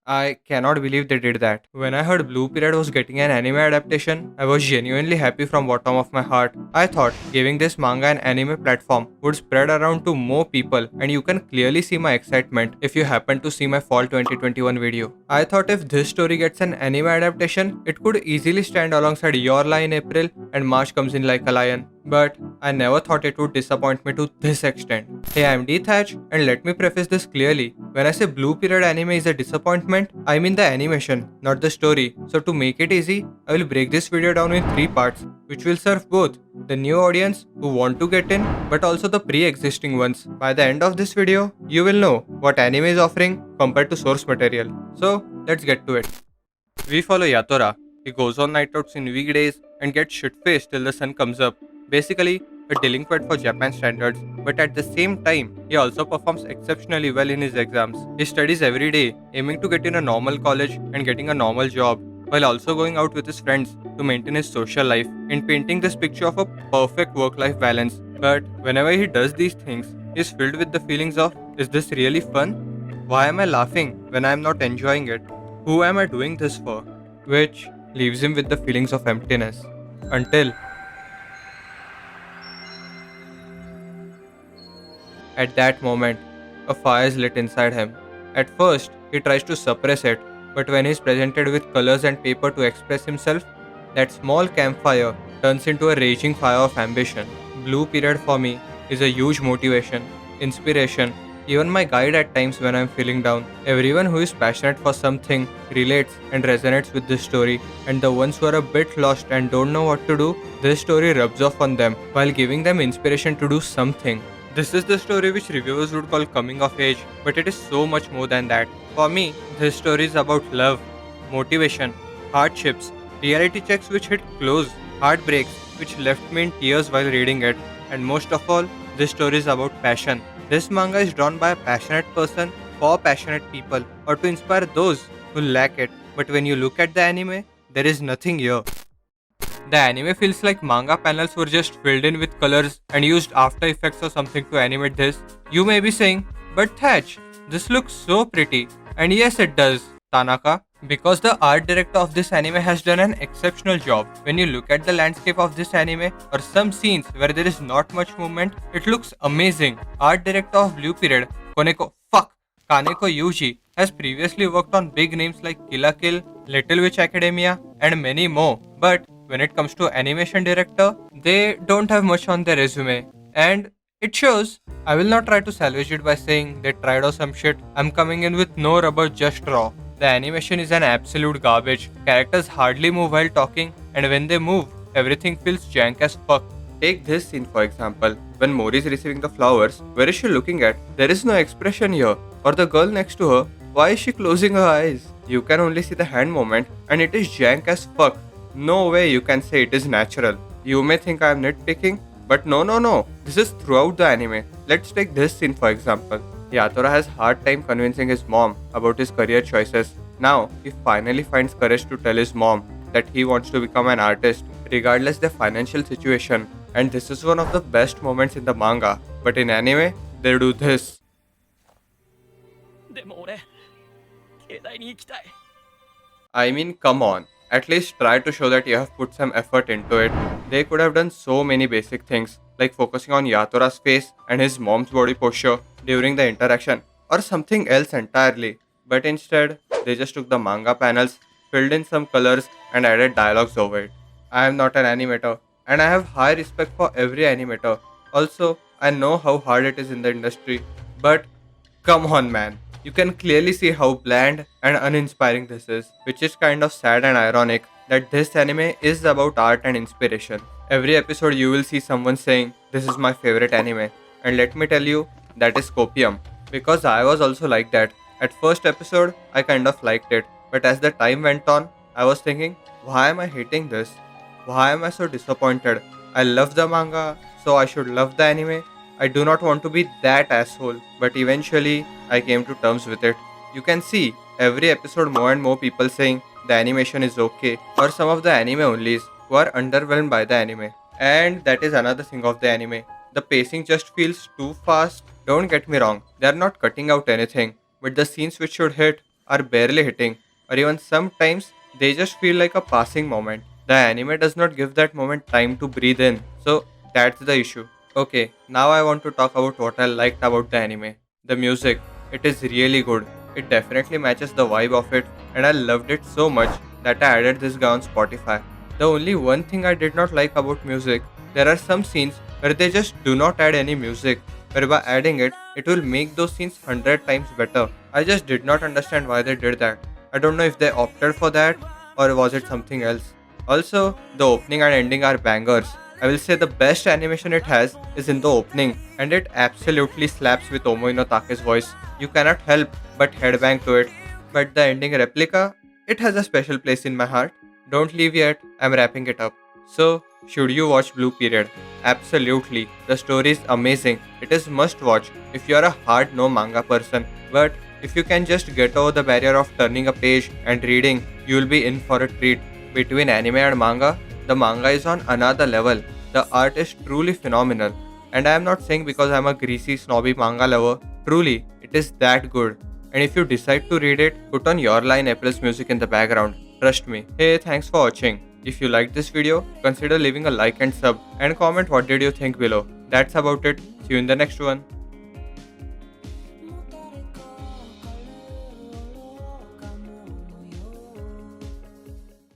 I cannot believe they did that. When I heard Blue Period was getting an anime adaptation, I was genuinely happy from bottom of my heart. I thought giving this manga an anime platform would spread around to more people, and you can clearly see my excitement if you happen to see my fall 2021 video. I thought if this story gets an anime adaptation, it could easily stand alongside Your Lie in April and March Comes In Like a Lion. But I never thought it would disappoint me to this extent. Hey, I'm D Thatch, and let me preface this clearly. When I say Blue Period anime is a disappointment, I mean the animation, not the story. So to make it easy, I will break this video down in 3 parts, which will serve both the new audience who want to get in, but also the pre-existing ones. By the end of this video, you will know what anime is offering compared to source material. So let's get to it. We follow Yatora. He goes on night outs in weekdays and gets shit-faced till the sun comes up. Basically, a delinquent for Japan standards, but at the same time, he also performs exceptionally well in his exams. He studies every day, aiming to get in a normal college and getting a normal job, while also going out with his friends to maintain his social life and painting this picture of a perfect work-life balance. But whenever he does these things, he is filled with the feelings of, is this really fun? Why am I laughing when I am not enjoying it? Who am I doing this for? Which leaves him with the feelings of emptiness. Until at that moment, a fire is lit inside him. At first, he tries to suppress it, but when he is presented with colors and paper to express himself, that small campfire turns into a raging fire of ambition. Blue Period for me is a huge motivation, inspiration, even my guide at times when I'm feeling down. Everyone who is passionate for something relates and resonates with this story, and the ones who are a bit lost and don't know what to do, this story rubs off on them while giving them inspiration to do something. This is the story which reviewers would call coming of age, but it is so much more than that. For me, this story is about love, motivation, hardships, reality checks which hit close, heartbreaks which left me in tears while reading it, and most of all, this story is about passion. This manga is drawn by a passionate person for passionate people or to inspire those who lack it. But when you look at the anime, there is nothing here. The anime feels like manga panels were just filled in with colors and used After Effects or something to animate this. You may be saying, but Thatch, this looks so pretty. And yes, it does, Tanaka, because the art director of this anime has done an exceptional job. When you look at the landscape of this anime or some scenes where there is not much movement, it looks amazing. Art director of Blue Period, Kaneko Yuji, has previously worked on big names like Kill la Kill, Little Witch Academia, and many more. But when it comes to animation director, they don't have much on their resume. And it shows. I will not try to salvage it by saying they tried or some shit. I'm coming in with no rubber, just raw. The animation is an absolute garbage. Characters hardly move while talking, and when they move, everything feels jank as fuck. Take this scene for example. When Mori is receiving the flowers, where is she looking at? There is no expression here. Or the girl next to her, why is she closing her eyes? You can only see the hand movement, and it is jank as fuck. No way you can say it is natural. You may think I am nitpicking, but no. This is throughout the anime. Let's take this scene for example. Yatora has hard time convincing his mom about his career choices. Now, he finally finds courage to tell his mom that he wants to become an artist, regardless their financial situation. And this is one of the best moments in the manga. But in anime, they do this. でも俺芸大に行きたい I mean, come on. At least try to show that you have put some effort into it. They could have done so many basic things, like focusing on Yatora's face and his mom's body posture during the interaction, or something else entirely. But instead, they just took the manga panels, filled in some colors, and added dialogues over it. I am not an animator, and I have high respect for every animator. Also, I know how hard it is in the industry, but come on, man. You can clearly see how bland and uninspiring this is, which is kind of sad and ironic that this anime is about art and inspiration. Every episode, you will see someone saying, "This is my favorite anime." And let me tell you, that is copium. Because I was also like that. At first episode, I kind of liked it, but as the time went on, I was thinking, why am I hating this? Why am I so disappointed? I love the manga, so I should love the anime. I do not want to be that asshole, but eventually I came to terms with it. You can see every episode more and more people saying the animation is okay, or some of the anime onlys who are underwhelmed by the anime. And that is another thing of the anime. The pacing just feels too fast. Don't get me wrong, they are not cutting out anything, but the scenes which should hit are barely hitting, or even sometimes they just feel like a passing moment. The anime does not give that moment time to breathe in, so that's the issue. Okay, now I want to talk about what I liked about the anime. The music. It is really good. It definitely matches the vibe of it, and I loved it so much that I added this guy on Spotify. The only one thing I did not like about music, there are some scenes where they just do not add any music, where by adding it, it will make those scenes 100 times better. I just did not understand why they did that. I don't know if they opted for that or was it something else. Also, the opening and ending are bangers. I will say the best animation it has is in the opening, and it absolutely slaps with Omo Inotake's voice. You cannot help but headbang to it. But the ending replica, it has a special place in my heart. Don't leave yet, I'm wrapping it up. So, should you watch Blue Period? Absolutely. The story is amazing. It is must watch if you are a hard no manga person. But if you can just get over the barrier of turning a page and reading, you will be in for a treat. Between anime and manga, the manga is on another level. The art is truly phenomenal. And I am not saying because I am a greasy, snobby manga lover. Truly, it is that good. And if you decide to read it, put on Your Line April's music in the background. Trust me. Hey, thanks for watching. If you liked this video, consider leaving a like and sub and comment what did you think below. That's about it. See you in the next one.